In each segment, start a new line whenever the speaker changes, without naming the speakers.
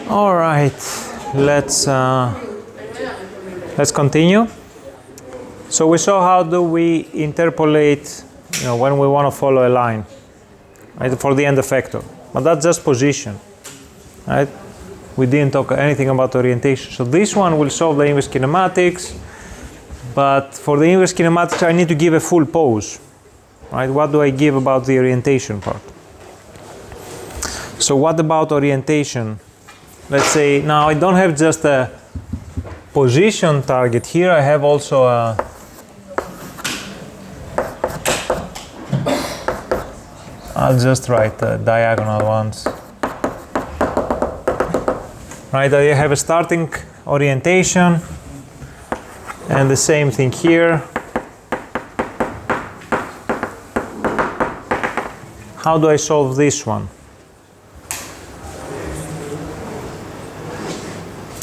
All right, let's continue. So we saw how do we interpolate, when we want to follow a line, right, for the end effector. But that's just position, right? We didn't talk anything about orientation. So this one will solve the inverse kinematics, but for the inverse kinematics, I need to give a full pose, right? What do I give about the orientation part? So what about orientation? Let's say now I don't have just a position target here, I have also a I'll just write the diagonal ones. Right, I have a starting orientation and the same thing here. How do I solve this one?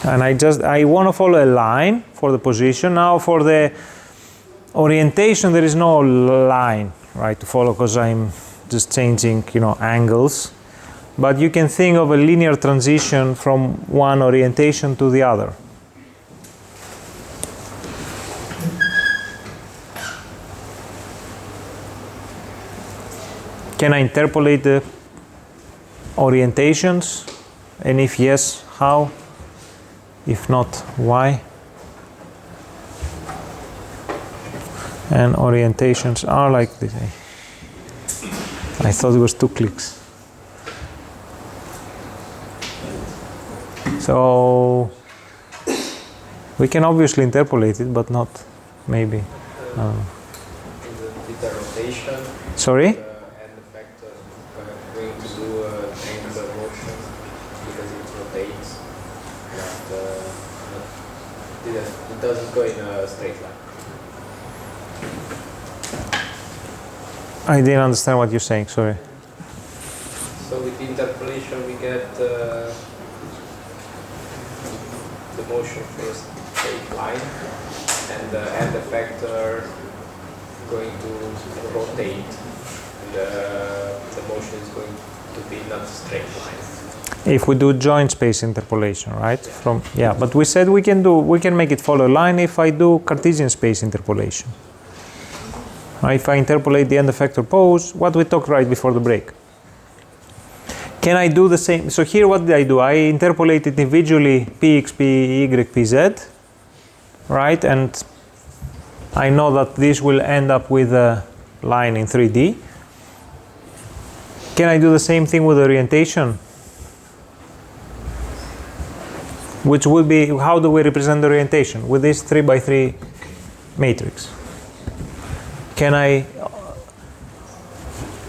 And I want to follow a line for the position. Now for the orientation, there is no line, right, to follow because I'm just changing, angles. But you can think of a linear transition from one orientation to the other. Can I interpolate the orientations? And if yes, how? If not, why? And orientations are like this. I thought it was 2 clicks. So we can obviously interpolate it, but not maybe.
With the rotation.
Sorry?
And the factor going to do angular motion because it rotates. It doesn't go in a straight line.
I didn't understand what you're saying, sorry.
So with interpolation we get the motion for a straight line and the effector going to rotate and the motion is going to be not a straight line.
If we do joint space interpolation, right? But we said we can make it follow a line if I do Cartesian space interpolation. If I interpolate the end effector pose, what we talked right before the break. Can I do the same? So here what did I do? I interpolated individually px, py, pz, right? And I know that this will end up with a line in 3D. Can I do the same thing with orientation? Which would be, how do we represent the orientation? With this 3x3 matrix. Can I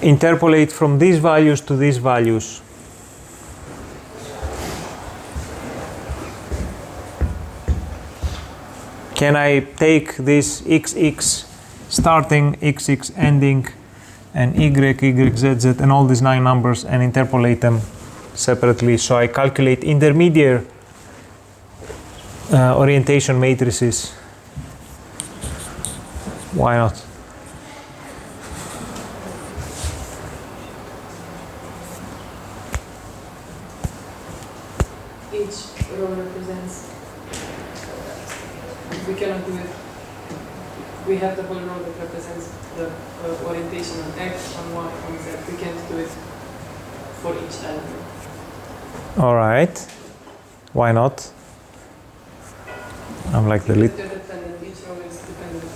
interpolate from these values to these values? Can I take this xx starting, xx ending, and y, z, z, and all these 9 numbers and interpolate them separately? So I calculate intermediate orientation matrices. Why not?
Each row represents. We cannot do it. We have the whole row that represents the orientation on x, on y, on z. We can't do it for each element. All
right. Why not? I'm like the lead.
Interdependent. Each row is dependent.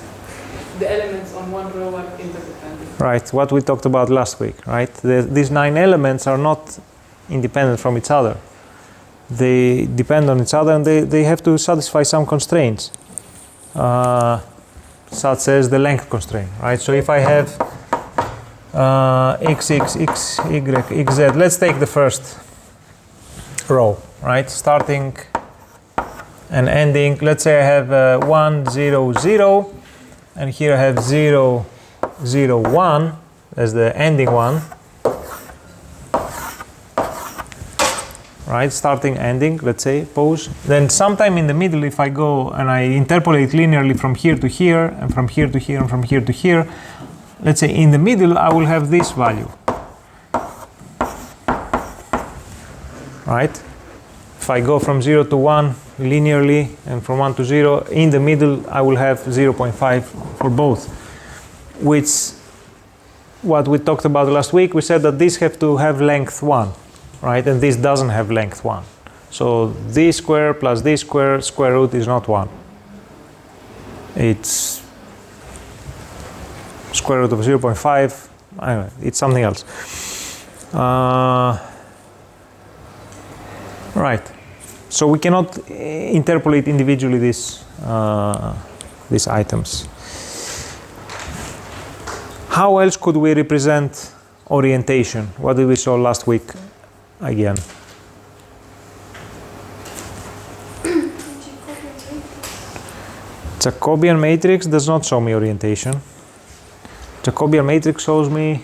The elements on one row are interdependent.
Right. What we talked about last week. Right. These 9 elements are not independent from each other. They depend on each other and they have to satisfy some constraints, such as the length constraint, right? So if I have x, y, xz, let's take the first row, right? Starting and ending. Let's say I have 1, 0, 0, and here I have 0, 0, 1 as the ending one. Right, starting, ending, let's say, pose. Then sometime in the middle, if I go and I interpolate linearly from here to here, and from here to here, and from here to here, let's say in the middle, I will have this value. Right? If I go from 0 to 1 linearly and from 1 to 0, in the middle I will have 0.5 for both, which what we talked about last week, we said that these have to have length 1, right? And this doesn't have length 1. So this square plus this square root is not 1. It's square root of 0.5, anyway, it's something else. Right. So we cannot interpolate individually these items. How else could we represent orientation? What did we saw last week again? Jacobian matrix does not show me orientation. Jacobian matrix shows me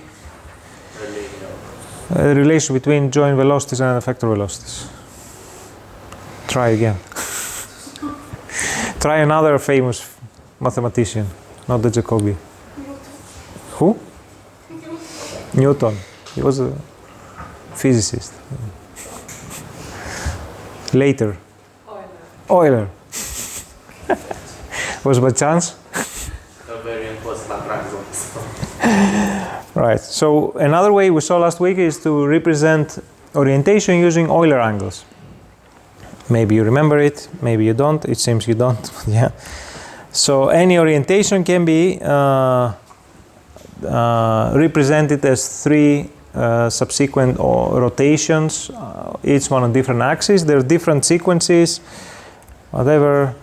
a relation between joint velocities and effector velocities. Try again. Try another famous mathematician, not the Jacobi. Who? Newton. He was a physicist. Later. Euler. Was by chance?
The variant was Lagrange.
Right. So another way we saw last week is to represent orientation using Euler angles. Maybe you remember it, maybe you don't. It seems you don't. Yeah. So any orientation can be represented as 3 subsequent rotations, each one on different axes. There are different sequences, whatever,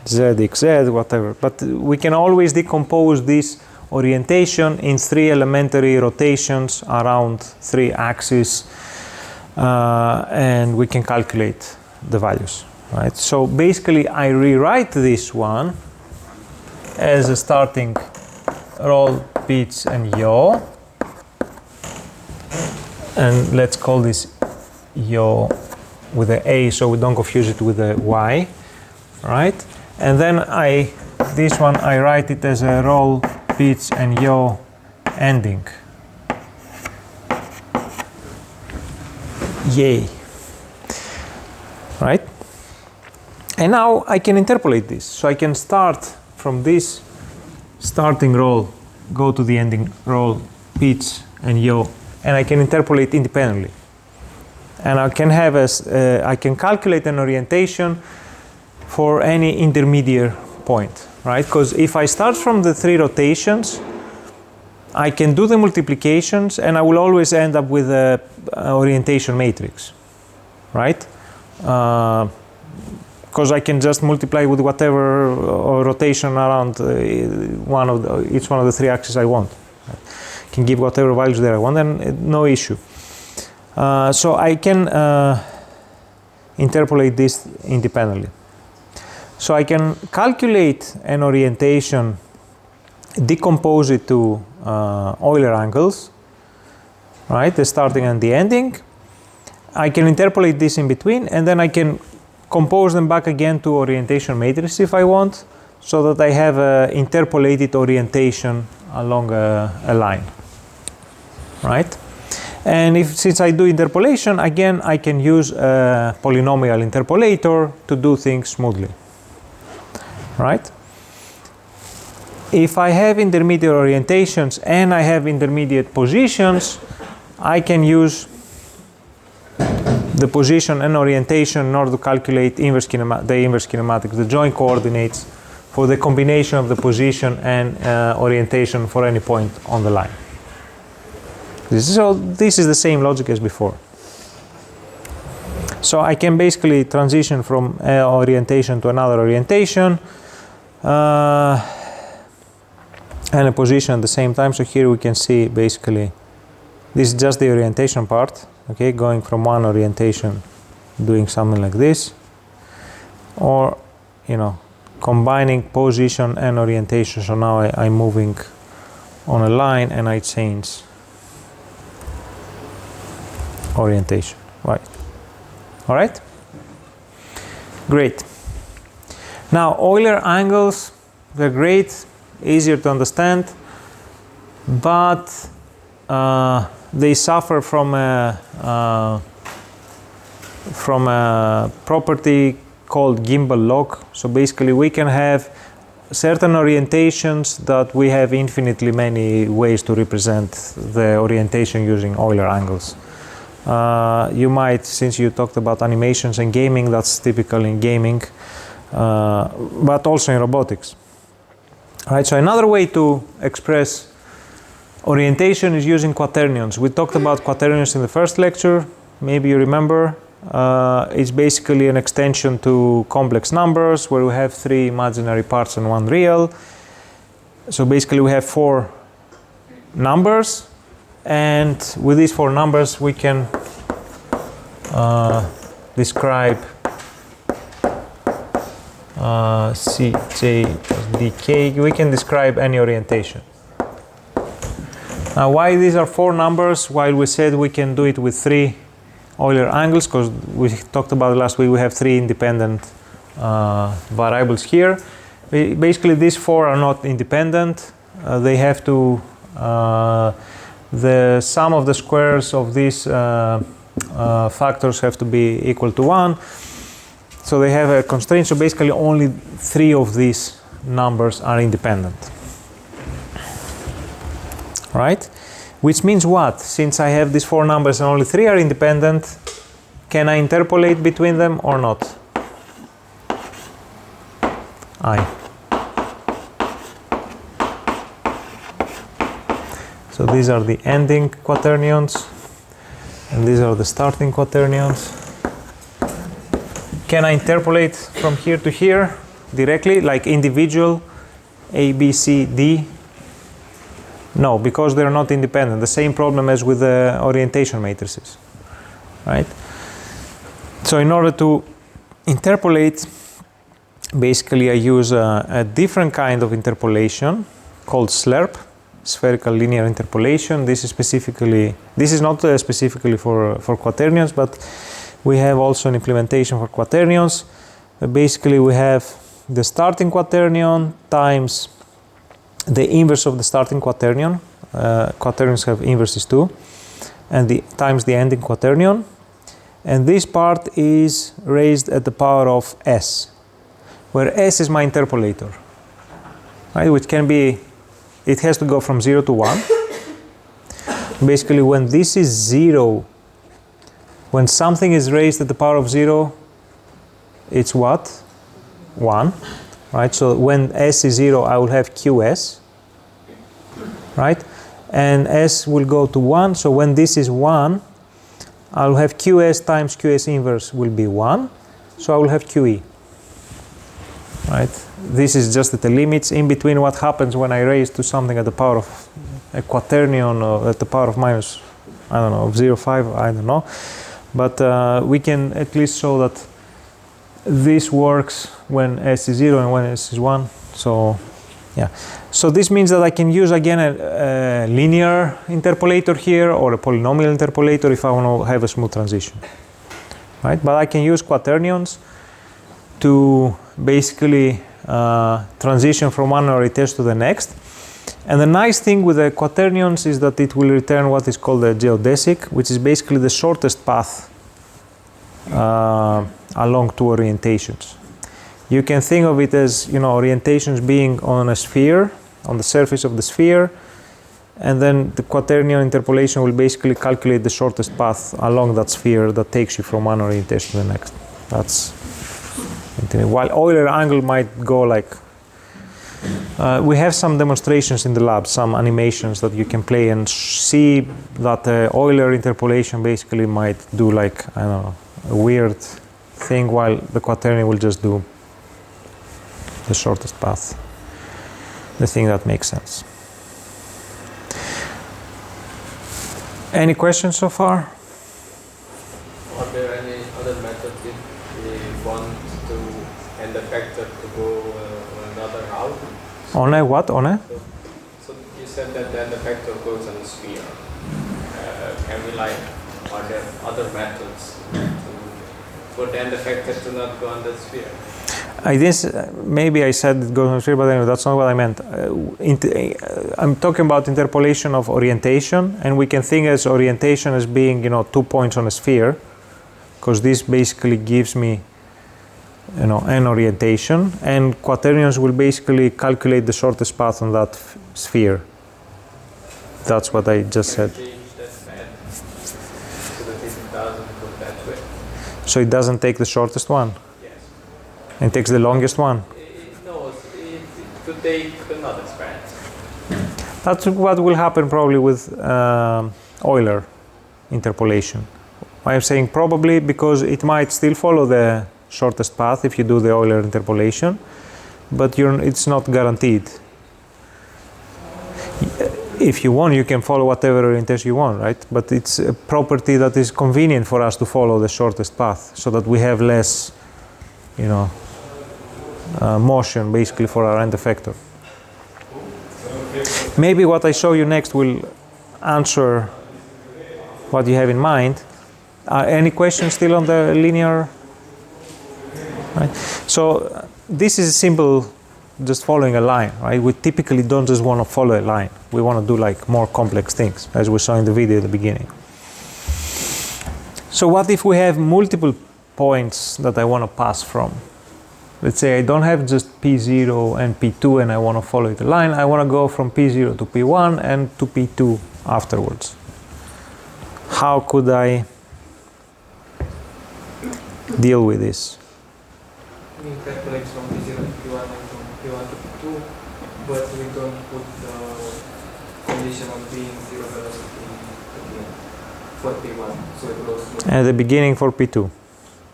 z, x, z, whatever. But we can always decompose this orientation in 3 elementary rotations around 3 axes, and we can calculate the values. Right? So basically, I rewrite this one as a starting roll, pitch, and yaw. And let's call this yaw with the A so we don't confuse it with the Y. Right? And then this one I write it as a roll, pitch, and yaw ending. Yay. Right? And now I can interpolate this. So I can start from this starting roll, go to the ending roll, pitch, and yaw, and I can interpolate independently. And I can have I can calculate an orientation for any intermediate point, right? Because if I start from the 3 rotations, I can do the multiplications, and I will always end up with a orientation matrix, right? Because I can just multiply with whatever rotation around each one of the 3 axes I want. I can give whatever values there I want, and no issue. So I can interpolate this independently. So I can calculate an orientation, decompose it to Euler angles, right? The starting and the ending. I can interpolate this in between, and then I can compose them back again to orientation matrices if I want, so that I have an interpolated orientation along a line, right? And since I do interpolation, again, I can use a polynomial interpolator to do things smoothly, right? If I have intermediate orientations and I have intermediate positions, I can use the position and orientation in order to calculate the inverse kinematics, the joint coordinates for the combination of the position and orientation for any point on the line. This is the same logic as before. So I can basically transition from an orientation to another orientation and a position at the same time. So here we can see basically this is just the orientation part. Okay, going from one orientation, doing something like this, or combining position and orientation. So now I'm moving on a line and I change orientation. Right. All right. Great. Now Euler angles, they're great, easier to understand, but they suffer from a from a property called gimbal lock. So basically we can have certain orientations that we have infinitely many ways to represent the orientation using Euler angles. You might, since you talked about animations and gaming, that's typical in gaming, but also in robotics. All right, so another way to express orientation is using quaternions. We talked about quaternions in the first lecture, maybe you remember. It's basically an extension to complex numbers where we have 3 imaginary parts and 1 real. So basically we have 4 numbers, and with these 4 numbers we can describe Cj plus dk. We can describe any orientation. Now why these are 4 numbers while we said we can do it with 3 Euler angles, because we talked about last week we have 3 independent variables here. Basically these 4 are not independent. They have to, the sum of the squares of these factors have to be equal to 1. So they have a constraint, so basically only 3 of these numbers are independent. Right? Which means what? Since I have these 4 numbers and only 3 are independent, can I interpolate between them or not? So these are the ending quaternions, and these are the starting quaternions. Can I interpolate from here to here directly, like individual A, B, C, D? No, because they're not independent. The same problem as with the orientation matrices, right? So in order to interpolate, basically I use a different kind of interpolation called SLERP, spherical linear interpolation. This is not specifically for quaternions, but we have also an implementation for quaternions. Basically we have the starting quaternion times the inverse of the starting quaternion. Quaternions have inverses too, and times the ending quaternion, and this part is raised at the power of s, where s is my interpolator, right? Which can be, it has to go from 0 to 1. Basically when this is 0, when something is raised at the power of 0, it's what? 1. Right, so when s is 0, I will have qs, right? And s will go to 1, so when this is 1, I will have qs times qs inverse will be 1, so I will have qe, right? This is just at the limits in between what happens when I raise to something at the power of a quaternion or at the power of minus, I don't know, 0.5, I don't know. But we can at least show that this works when s is 0 and when s is 1. So yeah, so this means that I can use again a linear interpolator here or a polynomial interpolator if I want to have a smooth transition, right? But I can use quaternions to basically transition from one orientation to the next. And the nice thing with the quaternions is that it will return what is called a geodesic, which is basically the shortest path along 2 orientations. You can think of it as, you know, orientations being on a sphere, on the surface of the sphere, and then the quaternion interpolation will basically calculate the shortest path along that sphere that takes you from one orientation to the next. That's while Euler angle might go like, we have some demonstrations in the lab, some animations that you can play and see that Euler interpolation basically might do like, I don't know, a weird thing, while the quaternion will just do the shortest path, the thing that makes sense. Any questions so far?
Are there any other methods if we want to end the factor to go another route?
On a what? On a?
So you said that then the factor goes on a sphere. Can we are there other methods for then the factor to not go on the sphere?
Maybe I said it goes on a sphere, but anyway, that's not what I meant. I'm talking about interpolation of orientation, and we can think as orientation as being, 2 points on a sphere. because this basically gives me, you know, an orientation, and quaternions will basically calculate the shortest path on that sphere. That's what I just said.
Change that path so that it doesn't go that way.
So it doesn't take the shortest one,
Yes.
and takes the longest one.
No, to take another path.
That's what will happen probably with Euler interpolation. I'm saying probably because it might still follow the shortest path if you do the Euler interpolation, but it's not guaranteed. If you want, you can follow whatever orientation you want, right? But it's a property that is convenient for us to follow the shortest path, so that we have less, you know, motion basically for our end effector. Maybe what I show you next will answer what you have in mind. Any questions still on the linear? Right. So this is simple, just following a line, right? We typically don't just want to follow a line. We want to do like more complex things, as we saw in the video at the beginning. So what if we have multiple points that I want to pass from? Let's say I don't have just P0 and P2 and I want to follow the line. I want to go from P0 to P1 and to P2 afterwards. How could I deal with this?
We calculate from P0 to P1 and from P1 to P2, but we don't put the condition of being zero velocity at the end for P1, so it goes to
At the beginning for P2.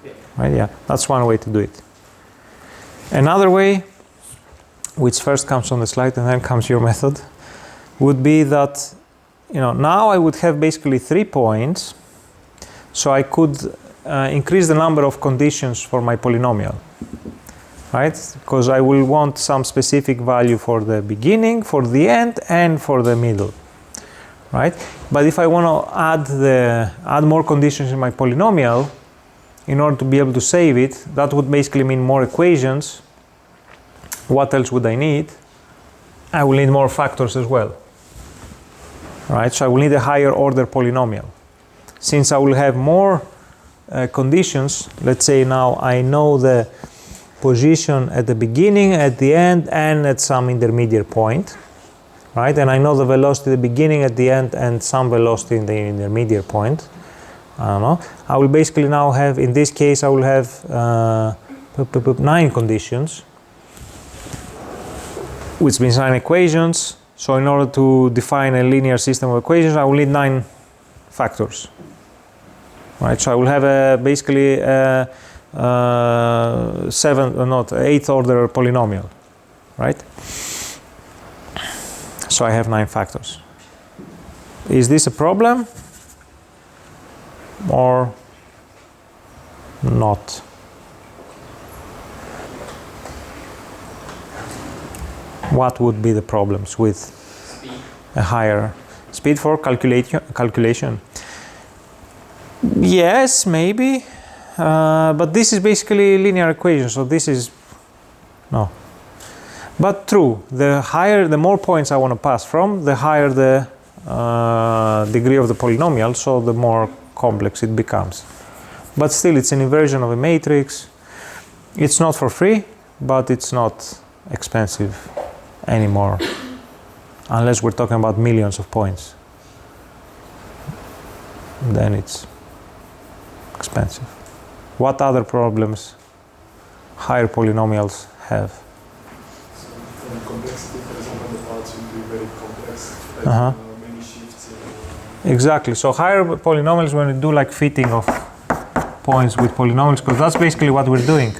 Yeah.
Right? Yeah, that's one way to do it. Another way, which first comes on the slide and then comes your method, would be that, you know, now I would have basically 3 points, so I could increase the number of conditions for my polynomial, right? Because I will want some specific value for the beginning, for the end, and for the middle, right? But if I want to add more conditions in my polynomial, in order to be able to save it, that would basically mean more equations. What else would I need? I will need more factors as well, right? So I will need a higher order polynomial. Since I will have more conditions, let's say now I know the position at the beginning, at the end, and at some intermediate point, right? And I know the velocity at the beginning, at the end, and some velocity in the intermediate point. I don't know. I will basically now have, in this case, I will have 9 conditions, which means 9 equations. So in order to define a linear system of equations, I will need 9 factors, right? So I will have basically a 8th order polynomial, right? So I have 9 factors. Is this a problem or not? What would be the problems with
speed.
A higher speed for calculation? Yes, maybe, but this is basically linear equation, so this is no. But true, the more points I want to pass from, the higher the degree of the polynomial, so the more complex it becomes. But still, it's an inversion of a matrix. It's not for free, but it's not expensive anymore, unless we're talking about millions of points. Then it's expensive. What other problems higher polynomials have?
So from complexity, for example, the parts will be very complex, like many shifts.
Exactly. So higher polynomials, when we do like fitting of points with polynomials, because that's basically what we're doing.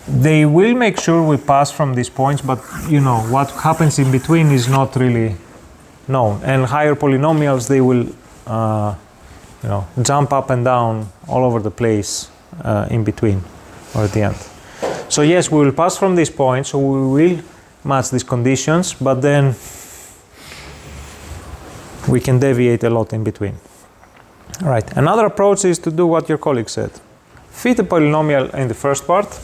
They will make sure we pass from these points, but you know what happens in between is not really known. And higher polynomials, they will you know, jump up and down all over the place in between or at the end. So yes, we will pass from these points, so we will match these conditions, but then we can deviate a lot in between. All right. Another approach is to do what your colleague said. Fit a polynomial in the first part,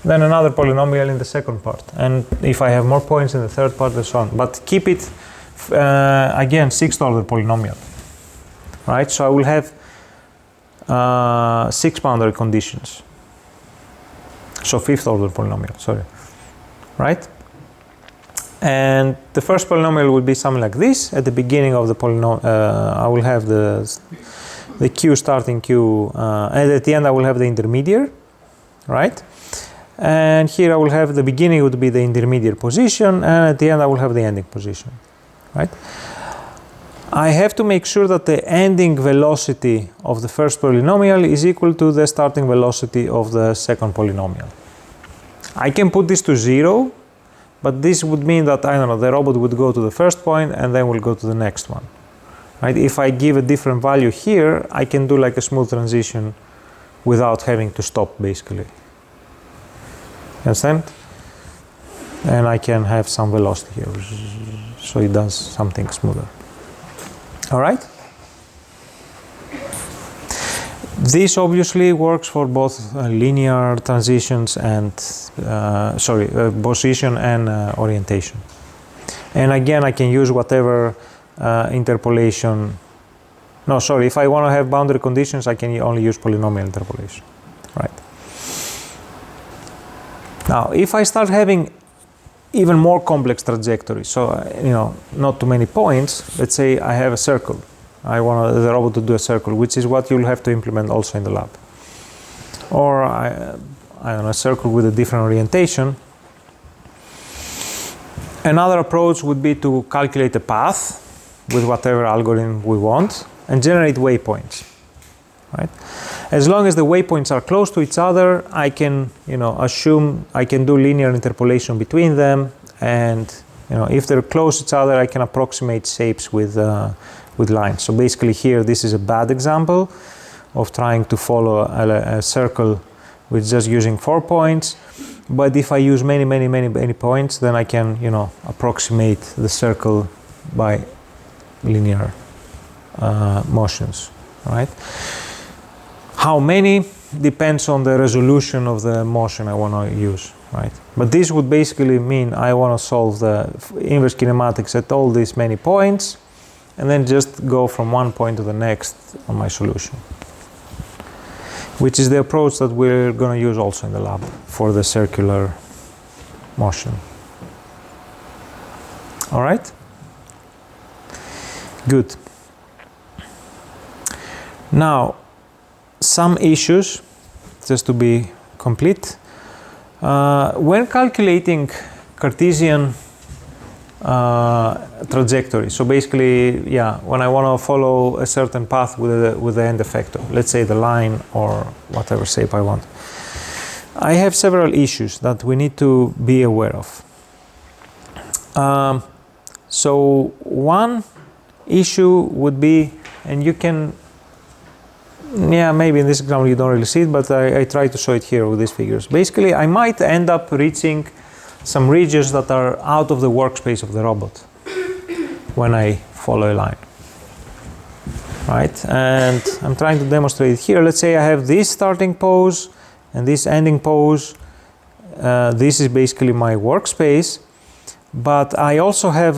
then another polynomial in the second part. And if I have more points in the third part and so on. But keep it, again, 6th order polynomial. Right? So I will have 6 boundary conditions. So fifth order polynomial, sorry, right? And the first polynomial will be something like this. At the beginning of the polynomial, I will have the q starting q, and at the end I will have the intermediate, right? And here I will have the beginning would be the intermediate position, and at the end I will have the ending position, right? I have to make sure that the ending velocity of the first polynomial is equal to the starting velocity of the second polynomial. I can put this to 0, but this would mean that, I don't know, the robot would go to the first point and then will go to the next one, right? If I give a different value here, I can do like a smooth transition without having to stop, basically. Understand? And I can have some velocity here, so it does something smoother. All right? This obviously works for both linear transitions and, position and orientation. And again, I can use whatever interpolation. No, sorry, if I want to have boundary conditions, I can only use polynomial interpolation, right? Now, if I start having even more complex trajectories, so, not too many points, let's say I have a circle. I want the robot to do a circle, which is what you'll have to implement also in the lab. Or, I don't know, a circle with a different orientation. Another approach would be to calculate a path with whatever algorithm we want and generate waypoints, right? As long as the waypoints are close to each other, I can, assume I can do linear interpolation between them, and, if they're close to each other, I can approximate shapes with lines. So basically here, this is a bad example of trying to follow a circle with just using 4 points. But if I use many points, then I can, approximate the circle by linear motions, right? How many depends on the resolution of the motion I want to use, right? But this would basically mean I want to solve the inverse kinematics at all these many points, and then just go from one point to the next on my solution, which is the approach that we're going to use also in the lab for the circular motion. All right? Good. Now, some issues, just to be complete. When calculating Cartesian trajectory, so basically, when I want to follow a certain path with the end effector, let's say the line or whatever shape I want, I have several issues that we need to be aware of. So one issue would be, and you can, maybe in this example you don't really see it, but I try to show it here with these figures. Basically, I might end up reaching some regions that are out of the workspace of the robot when I follow a line, right? And I'm trying to demonstrate it here. Let's say I have this starting pose and this ending pose. This is basically my workspace, but I also have,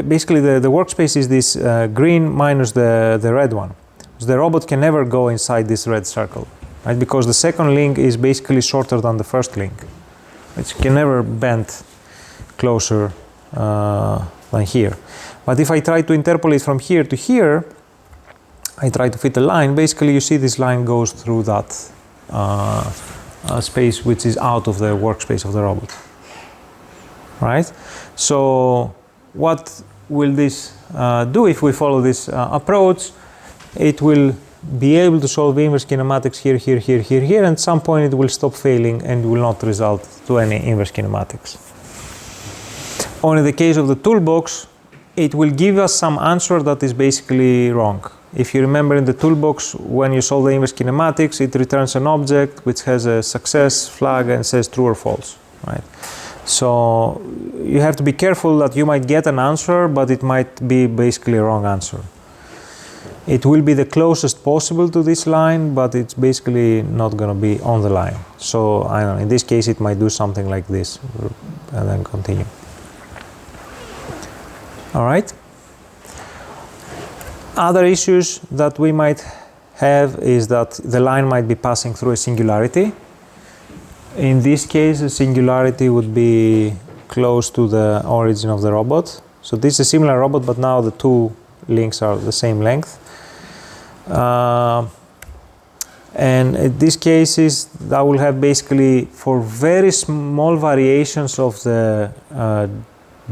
basically the workspace is this green minus the red one. So the robot can never go inside this red circle, right? Because the second link is basically shorter than the first link. It can never bend closer than here. But if I try to interpolate from here to here, I try to fit a line. Basically, you see this line goes through that space which is out of the workspace of the robot, right? So what will this do if we follow this approach? It will be able to solve inverse kinematics here, and at some point it will stop failing and will not result to any inverse kinematics. Only in the case of the toolbox, it will give us some answer that is basically wrong. If you remember in the toolbox, when you solve the inverse kinematics, it returns an object which has a success flag and says true or false, right? So you have to be careful that you might get an answer, but it might be basically a wrong answer. It will be the closest possible to this line, but it's basically not going to be on the line. So I don't know, in this case it might do something like this and then continue. All right. Other issues that we might have is that the line might be passing through a singularity. In this case, the singularity would be close to the origin of the robot. So this is a similar robot, but now the two links are the same length. And in these cases, I will have basically, for very small variations of the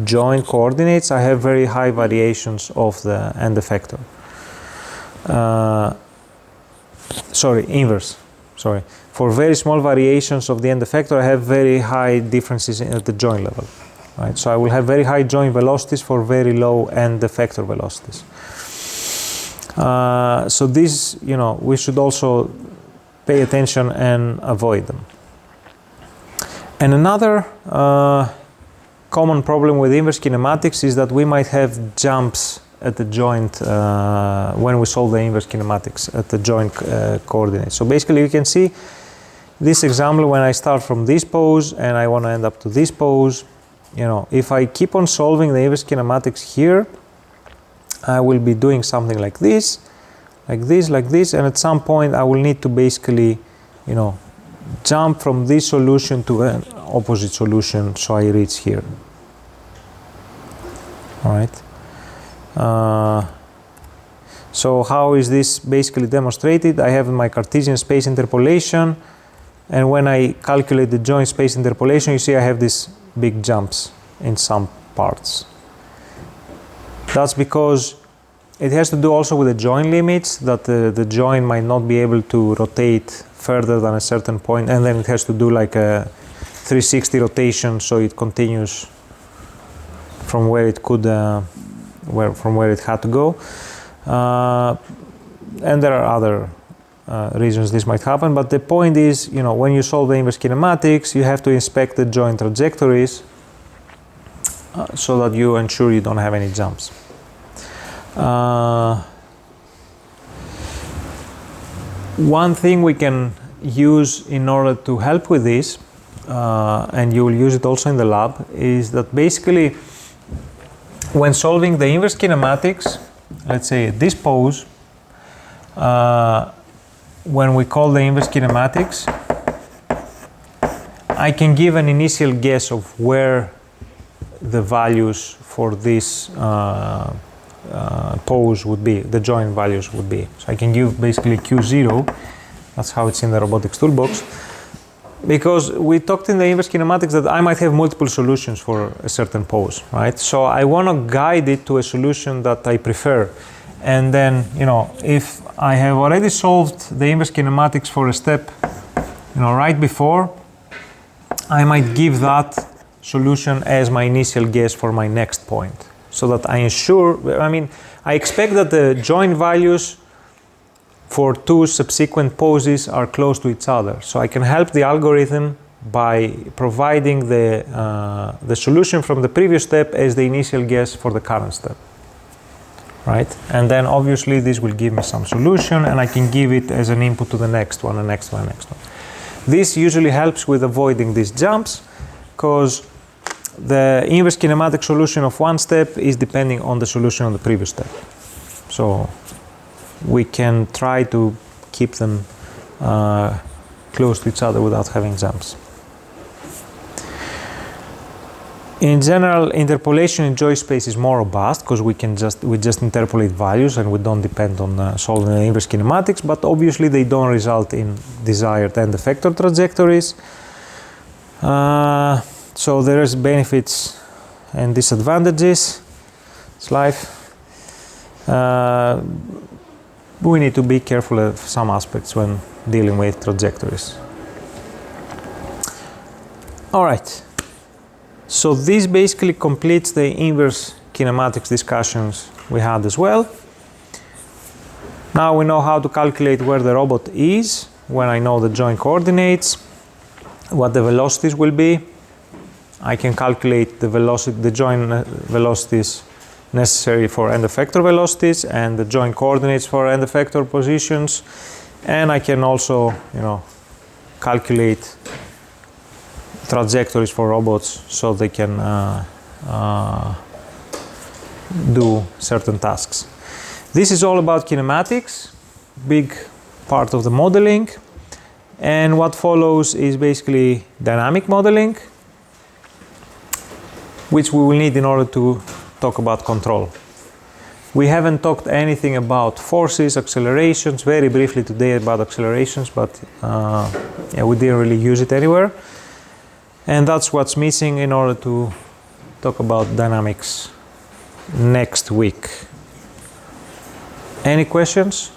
joint coordinates, I have very high variations of the end effector. Sorry, inverse. Sorry. For very small variations of the end effector, I have very high differences at the joint level. Right? So I will have very high joint velocities for very low end effector velocities. So these, we should also pay attention and avoid them. And another common problem with inverse kinematics is that we might have jumps at the joint when we solve the inverse kinematics at the joint coordinates. So basically you can see this example when I start from this pose and I want to end up to this pose. If I keep on solving the inverse kinematics here, I will be doing something like this, like this, like this, and at some point I will need to basically, jump from this solution to an opposite solution so I reach here. All right. So how is this basically demonstrated? I have my Cartesian space interpolation, and when I calculate the joint space interpolation, you see I have these big jumps in some parts. That's because it has to do also with the joint limits, that the joint might not be able to rotate further than a certain point, and then it has to do like a 360 rotation, so it continues from where it could, from where it had to go. And there are other reasons this might happen, but the point is, when you solve the inverse kinematics, you have to inspect the joint trajectories so that you ensure you don't have any jumps. One thing we can use in order to help with this, and you will use it also in the lab, is that basically when solving the inverse kinematics, let's say this pose, when we call the inverse kinematics, I can give an initial guess of where the values for this pose would be, the joint values would be. So I can give basically Q0, that's how it's in the robotics toolbox, because we talked in the inverse kinematics that I might have multiple solutions for a certain pose, right? So I want to guide it to a solution that I prefer. And then, if I have already solved the inverse kinematics for a step, right before, I might give that solution as my initial guess for my next point, so that I ensure, I expect that the joint values for two subsequent poses are close to each other. So I can help the algorithm by providing the solution from the previous step as the initial guess for the current step. Right? And then obviously this will give me some solution, and I can give it as an input to the next one, the next one, next one. This usually helps with avoiding these jumps, because the inverse kinematic solution of one step is depending on the solution of the previous step. So we can try to keep them close to each other without having jumps. In general, interpolation in joint space is more robust because we just interpolate values and we don't depend on solving the inverse kinematics, but obviously they don't result in desired end effector trajectories. So there is benefits and disadvantages. It's life. We need to be careful of some aspects when dealing with trajectories. All right. So this basically completes the inverse kinematics discussions we had as well. Now we know how to calculate where the robot is when I know the joint coordinates, what the velocities will be. I can calculate the joint velocities necessary for end effector velocities and the joint coordinates for end effector positions, and I can also, calculate trajectories for robots so they can do certain tasks. This is all about kinematics, big part of the modeling. And what follows is basically dynamic modeling, which we will need in order to talk about control. We haven't talked anything about forces, accelerations, very briefly today about accelerations, but yeah, we didn't really use it anywhere. And that's what's missing in order to talk about dynamics next week. Any questions?